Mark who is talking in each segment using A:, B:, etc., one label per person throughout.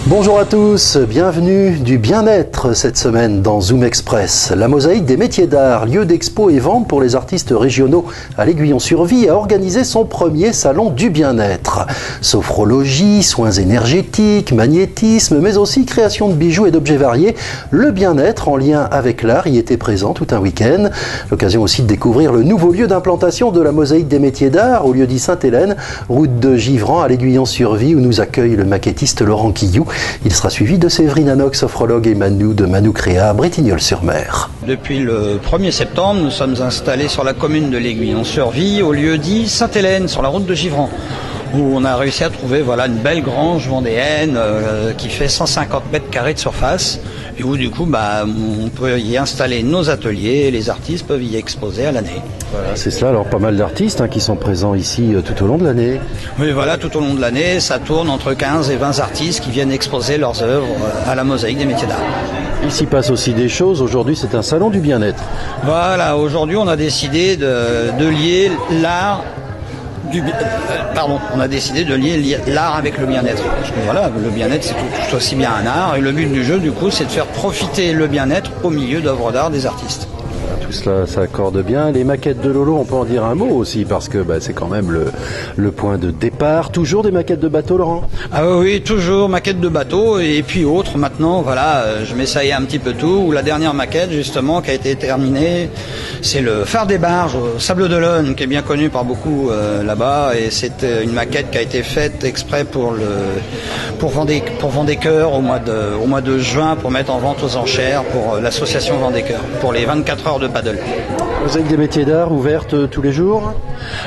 A: Bonjour à tous, bienvenue du bien-être cette semaine dans Zoom Express. La Mosaïque des métiers d'art, lieu d'expo et vente pour les artistes régionaux à l'Aiguillon-sur-Vie, a organisé son premier salon du bien-être. Sophrologie, soins énergétiques, magnétisme, mais aussi création de bijoux et d'objets variés. Le bien-être en lien avec l'art y était présent tout un week-end. L'occasion aussi de découvrir le nouveau lieu d'implantation de la Mosaïque des métiers d'art au lieu-dit Sainte-Hélène, route de Givran à l'Aiguillon-sur-Vie où nous accueille le maquettiste Laurent Quillou. Il sera suivi de Séverine Anox, sophrologue et Manou de Manoucréa à Bretignolles-sur-Mer.
B: Depuis le 1er septembre, nous sommes installés sur la commune de l'Aiguillon-sur-Vie, au lieu-dit Sainte-Hélène, sur la route de Givran, où on a réussi à trouver une belle grange vendéenne qui fait 150 mètres carrés de surface, et où du coup on peut y installer nos ateliers, et les artistes peuvent y exposer à l'année.
A: Voilà, c'est cela, alors pas mal d'artistes qui sont présents ici tout au long de l'année.
B: Oui, voilà, tout au long de l'année, ça tourne entre 15 et 20 artistes qui viennent exposer leurs œuvres à la Mosaïque des métiers d'art.
A: Il s'y passe aussi des choses, aujourd'hui c'est un salon du bien-être.
B: Voilà, aujourd'hui on a décidé de lier l'art on a décidé de lier l'art avec le bien-être. Parce que voilà, le bien-être c'est tout aussi bien un art, et le but du jeu du coup c'est de faire profiter le bien-être au milieu d'œuvres d'art des artistes.
A: Tout cela s'accorde bien. Les maquettes de Lolo, on peut en dire un mot aussi, parce que c'est quand même le point de départ. Toujours des maquettes de bateaux, Laurent ?
B: Ah oui, toujours maquettes de bateaux, et puis autres maintenant, je m'essaye un petit peu tout. Ou la dernière maquette, justement, qui a été terminée, c'est le phare des barges au Sable d'Olonne, qui est bien connu par beaucoup là-bas, et c'est une maquette qui a été faite exprès pour Vendée-Cœur au mois de juin, pour mettre en vente aux enchères pour l'association Vendée-Cœur, pour les 24 heures de paddle.
A: Mosaïque des métiers d'art ouverte tous les jours ?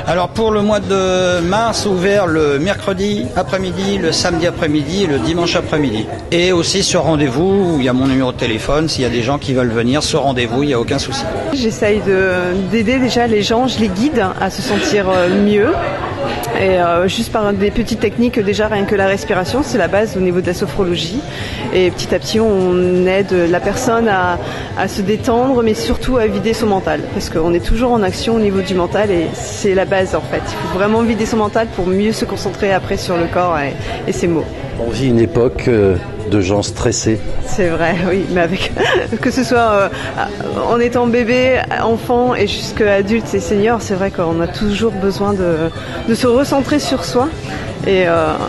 B: Alors pour le mois de mars, ouvert le mercredi après-midi, le samedi après-midi et le dimanche après-midi. Et aussi sur rendez-vous, où il y a mon numéro de téléphone, s'il y a des gens qui veulent venir sur rendez-vous, il n'y a aucun souci.
C: J'essaye d'aider déjà les gens, je les guide à se sentir mieux. Et juste par des petites techniques, déjà rien que la respiration, c'est la base au niveau de la sophrologie. Et petit à petit, on aide la personne à se détendre, mais surtout à vider son mental. Parce qu'on est toujours en action au niveau du mental, et c'est la base en fait. Il faut vraiment vider son mental pour mieux se concentrer après sur le corps et ses mots.
A: On vit une époque de gens stressés.
C: C'est vrai, oui, mais que ce soit en étant bébé, enfant et jusqu'à adulte et senior, c'est vrai qu'on a toujours besoin de se recentrer sur soi. Et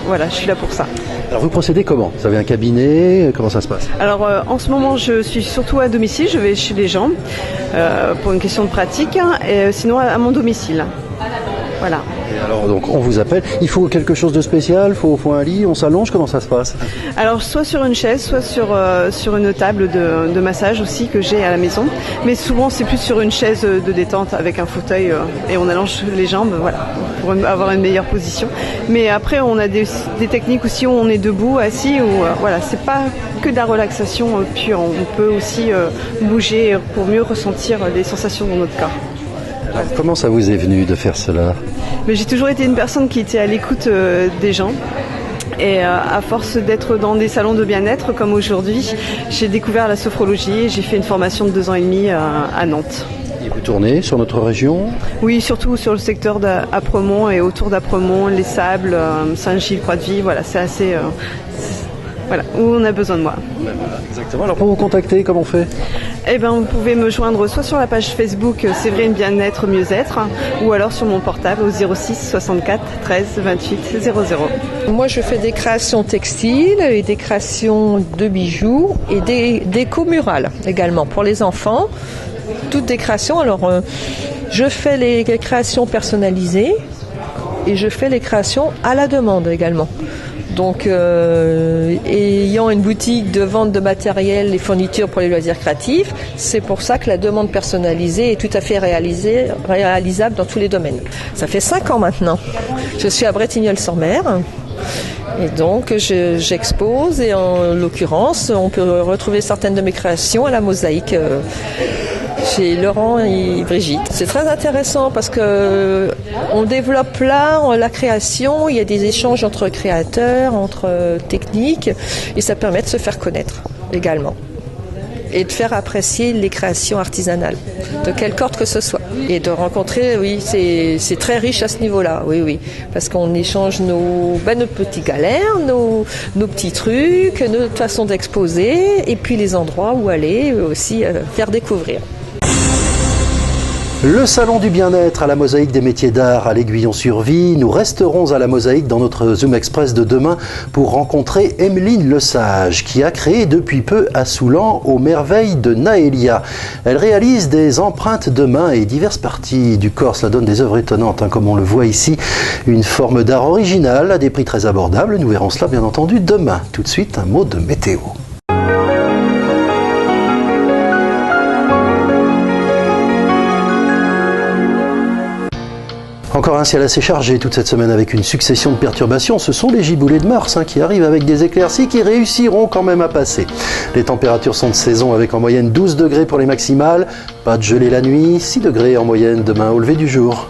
C: voilà, je suis là pour ça.
A: Alors vous procédez comment ? Vous avez un cabinet ? Comment ça se passe ?
C: Alors en ce moment, je suis surtout à domicile, je vais chez les gens pour une question de pratique, et sinon à mon domicile. Voilà.
A: Et alors donc on vous appelle, il faut quelque chose de spécial, faut un lit, on s'allonge, comment ça se passe ?
C: Alors soit sur une chaise, soit sur une table de massage aussi que j'ai à la maison, mais souvent c'est plus sur une chaise de détente avec un fauteuil et on allonge les jambes, voilà, pour avoir une meilleure position. Mais après on a des techniques aussi où on est debout, assis, où voilà, c'est pas que de la relaxation pure, on peut aussi bouger pour mieux ressentir les sensations dans notre corps.
A: Alors, comment ça vous est venu de faire cela ?
C: Mais j'ai toujours été une personne qui était à l'écoute des gens. Et à force d'être dans des salons de bien-être comme aujourd'hui, j'ai découvert la sophrologie et j'ai fait une formation de 2 ans et demi à Nantes.
A: Et vous tournez sur notre région ?
C: Oui, surtout sur le secteur d'Apremont et autour d'Apremont, les Sables, Saint-Gilles, Croix-de-Vie, voilà, c'est assez... Voilà, où on a besoin de moi.
A: Voilà, exactement. Alors pour vous contacter, comment on fait ?
C: Vous pouvez me joindre soit sur la page Facebook Séverine Bien-être Mieux-être, ou alors sur mon portable au 06 64 13 28 00.
D: Moi je fais des créations textiles et des créations de bijoux et des déco murales également pour les enfants. Toutes des créations. Alors je fais les créations personnalisées et je fais les créations à la demande également. Donc, ayant une boutique de vente de matériel et fournitures pour les loisirs créatifs, c'est pour ça que la demande personnalisée est tout à fait réalisable dans tous les domaines. Ça fait 5 ans maintenant. Je suis à Bretignolles-sur-Mer. Et donc, j'expose et en l'occurrence, on peut retrouver certaines de mes créations à la Mosaïque chez Laurent et Brigitte. C'est très intéressant parce que on développe l'art, la création, il y a des échanges entre créateurs, entre techniques et ça permet de se faire connaître également et de faire apprécier les créations artisanales. de quelle corde que ce soit. Et de rencontrer, oui, c'est très riche à ce niveau-là, oui, parce qu'on échange nos petits galères, nos petits trucs, notre façon d'exposer, et puis les endroits où aller aussi faire découvrir.
A: Le salon du bien-être à la Mosaïque des métiers d'art à l'Aiguillon-sur-Vie. Nous resterons à la Mosaïque dans notre Zoom Express de demain pour rencontrer Emeline Lesage qui a créé depuis peu à Soulan aux merveilles de Naëlia. Elle réalise des empreintes de main et diverses parties du corps. Cela donne des œuvres étonnantes, comme on le voit ici. Une forme d'art originale à des prix très abordables. Nous verrons cela bien entendu demain. Tout de suite, un mot de météo. Encore un ciel assez chargé toute cette semaine avec une succession de perturbations. Ce sont les giboulées de Mars qui arrivent avec des éclaircies qui réussiront quand même à passer. Les températures sont de saison avec en moyenne 12 degrés pour les maximales. Pas de gelée la nuit, 6 degrés en moyenne demain au lever du jour.